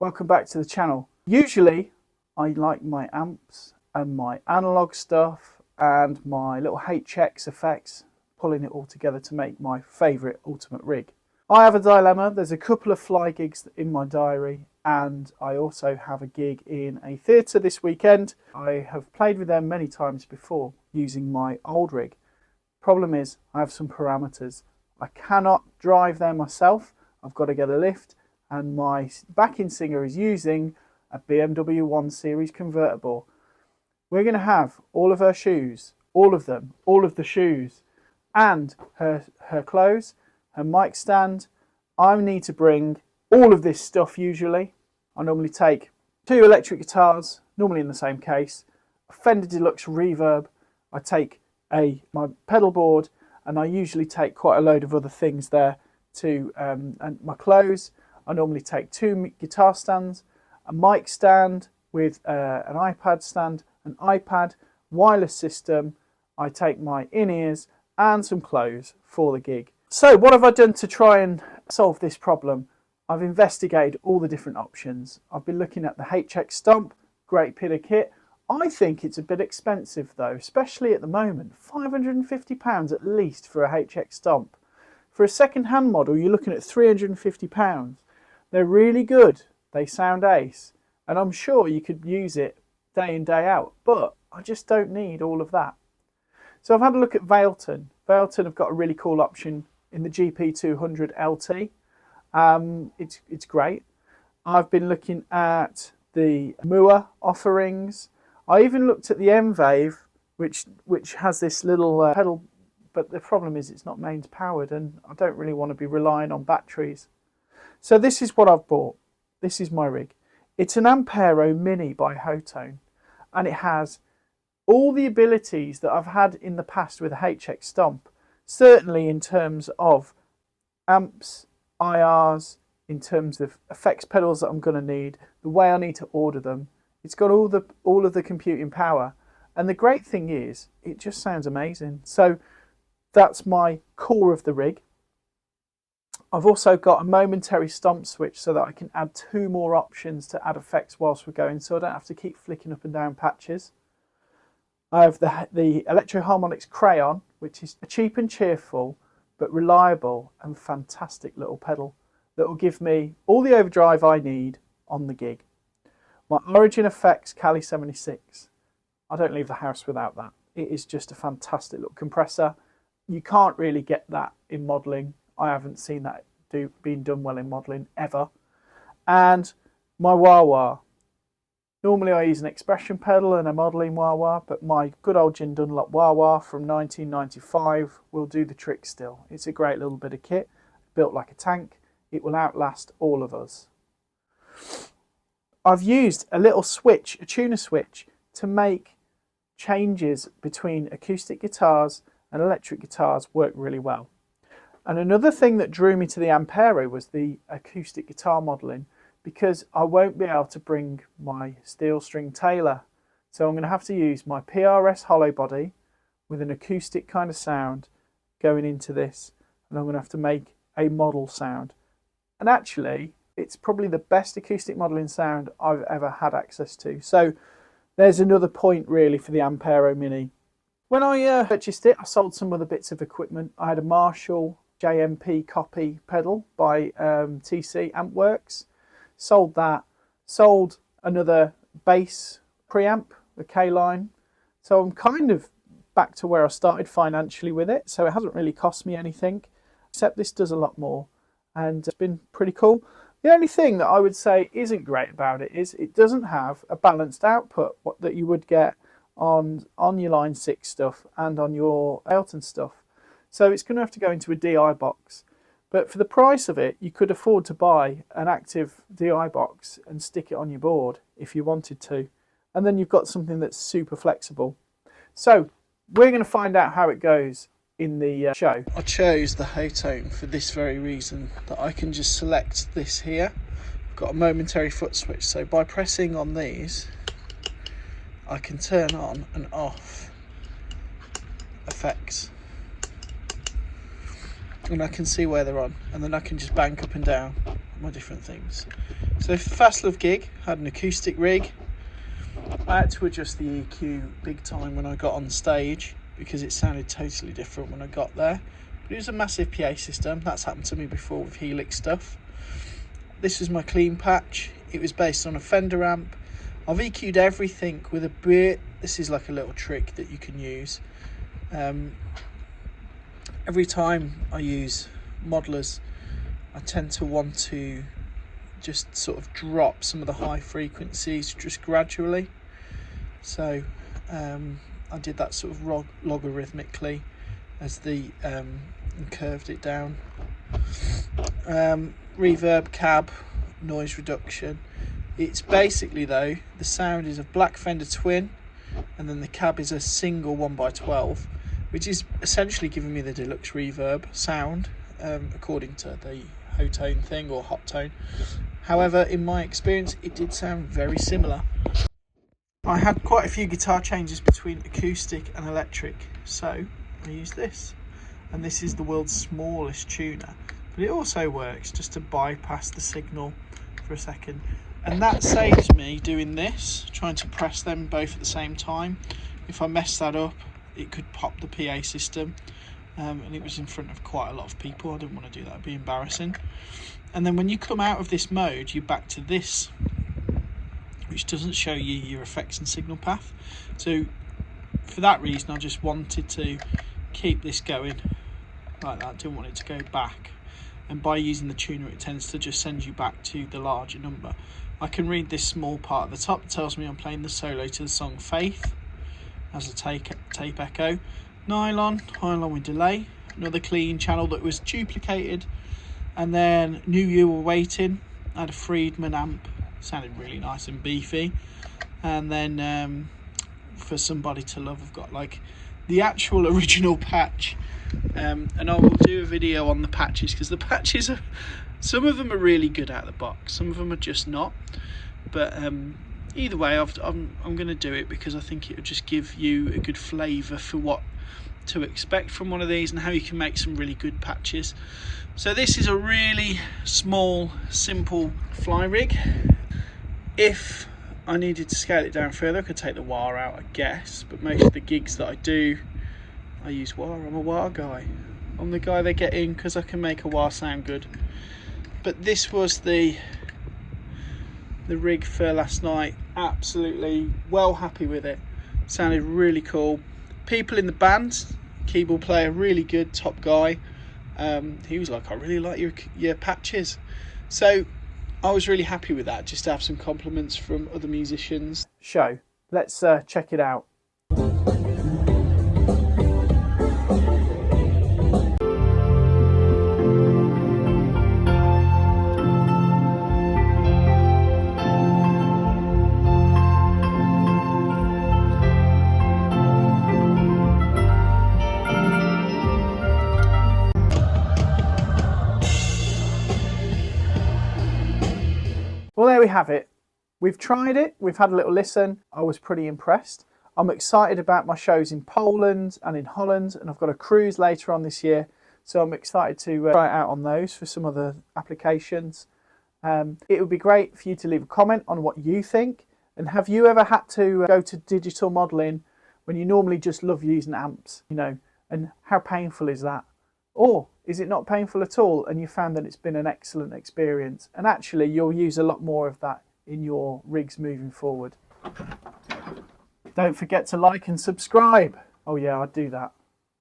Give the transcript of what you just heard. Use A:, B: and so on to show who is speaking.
A: Welcome back to the channel. Usually I like my amps and my analog stuff and my little HX effects, pulling it all together to make my favourite ultimate rig. I have a dilemma. There's a couple of fly gigs in my diary and I also have a gig in a theatre this weekend. I have played with them many times before using my old rig. Problem is I have some parameters. I cannot drive there myself. I've got to get a lift, and my backing singer is using a BMW 1 Series convertible. We're going to have all of her shoes, all of them, all of the shoes, and her clothes, her mic stand. I need to bring all of this stuff usually. I normally take 2 electric guitars, normally in the same case, a Fender Deluxe reverb. I take my pedal board, and I usually take quite a load of other things there too, and my clothes. I normally take 2 guitar stands, a mic stand with an iPad stand, an iPad, wireless system. I take my in-ears and some clothes for the gig. So what have I done to try and solve this problem? I've investigated all the different options. I've been looking at the HX Stomp, great bit of kit. I think it's a bit expensive though, especially at the moment. £550 at least for a HX Stomp. For a second-hand model, you're looking at £350. They're really good. They sound ace. And I'm sure you could use it day in, day out. But I just don't need all of that. So I've had a look at Vailton. Vailton have got a really cool option in the GP200 LT. It's great. I've been looking at the Mua offerings. I even looked at the M-Wave, which has this little pedal, but the problem is it's not mains powered, and I don't really want to be relying on batteries. So this is what I've bought. This is my rig. It's an Ampero Mini by Hotone, and it has all the abilities that I've had in the past with a HX Stomp, certainly in terms of amps, IRs, in terms of effects pedals that I'm going to need, the way I need to order them. It's got all of the computing power, and the great thing is it just sounds amazing. So that's my core of the rig. I've also got a momentary stomp switch so that I can add 2 more options to add effects whilst we're going, so I don't have to keep flicking up and down patches. I have the Electro Harmonics Crayon, which is cheap and cheerful but reliable and fantastic little pedal that will give me all the overdrive I need on the gig. My Origin Effects Cali 76. I don't leave the house without that. It is just a fantastic little compressor. You can't really get that in modelling. I haven't seen that being done well in modelling ever. And my wah-wah. Normally I use an expression pedal and a modelling wah-wah, but my good old Gin Dunlop wah-wah from 1995 will do the trick still. It's a great little bit of kit, built like a tank. It will outlast all of us. I've used a little switch, a tuner switch, to make changes between acoustic guitars and electric guitars work really well. And another thing that drew me to the Ampero was the acoustic guitar modelling, because I won't be able to bring my steel string Taylor. So I'm going to have to use my PRS hollow body with an acoustic kind of sound going into this, and I'm going to have to make a model sound. And actually, it's probably the best acoustic modelling sound I've ever had access to. So there's another point really for the Ampero Mini. When I purchased it, I sold some other bits of equipment. I had a Marshall JMP copy pedal by TC Ampworks. Sold that. Sold another bass preamp, the K-Line. So I'm kind of back to where I started financially with it. So it hasn't really cost me anything, except this does a lot more. And it's been pretty cool. The only thing that I would say isn't great about it is it doesn't have a balanced output that you would get on your Line 6 stuff and on your Vailton stuff. So it's going to have to go into a DI box. But for the price of it, you could afford to buy an active DI box and stick it on your board if you wanted to. And then you've got something that's super flexible. So we're going to find out how it goes in the show. I chose the Hotone for this very reason, that I can just select this here. I've got a momentary foot switch, so by pressing on these I can turn on and off effects, and I can see where they're on, and then I can just bank up and down my different things. So So for Fast Love gig, I had an acoustic rig. I had to adjust the EQ big time when I got on stage because it sounded totally different when I got there. But it was a massive PA system. That's happened to me before with Helix stuff. This was my clean patch. It was based on a Fender amp. I've EQ'd everything with a bit. This is like a little trick that you can use. Every time I use modelers, I tend to want to just sort of drop some of the high frequencies just gradually. So I did that sort of logarithmically as the and curved it down. Reverb, cab, noise reduction. It's basically, though, the sound is a black Fender Twin, and then the cab is a single 1x12, which is essentially giving me the deluxe reverb sound, according to the Hotone thing, or Hotone. However, in my experience, it did sound very similar. I had quite a few guitar changes between acoustic and electric, so I used this. And this is the world's smallest tuner, but it also works just to bypass the signal for a second. And that saves me doing this, trying to press them both at the same time. If I mess that up, it could pop the PA system. And it was in front of quite a lot of people. I didn't want to do that, it'd be embarrassing. And then when you come out of this mode, you're back to this, which doesn't show you your effects and signal path. So for that reason, I just wanted to keep this going like that. Didn't want it to go back. And by using the tuner, it tends to just send you back to the larger number. I can read this small part at the top that tells me I'm playing the solo to the song Faith as a tape echo. Nylon with delay, another clean channel that was duplicated. And then Knew You Were Waiting, I had a Friedman amp, sounded really nice and beefy. And then For Somebody to Love, I've got like the actual original patch. And I will do a video on the patches, because the patches are, some of them are really good out of the box, some of them are just not. But either way, I'm going to do it because I think it will just give you a good flavour for what to expect from one of these and how you can make some really good patches. So this is a really small, simple fly rig. If I needed to scale it down further, I could take the wah out, I guess, but most of the gigs that I do, I use wah. I'm a wah guy. I'm the guy they get in because I can make a wah sound good. But this was the rig for last night. Absolutely well happy with it. Sounded really cool. People in the band, keyboard player, really good, top guy. He was like, I really like your patches. So I was really happy with that, just to have some compliments from other musicians. Show. Let's check it out. Well, there we have it. We've tried it, we've had a little listen. I was pretty impressed. I'm excited about my shows in Poland and in Holland, and I've got a cruise later on this year, so I'm excited to try it out on those for some other applications. It would be great for you to leave a comment on what you think, and have you ever had to go to digital modelling when you normally just love using amps, you know, and how painful is that? Or is it not painful at all and you found that it's been an excellent experience, and actually you'll use a lot more of that in your rigs moving forward? Don't forget to like and subscribe. Oh yeah, I'd do that.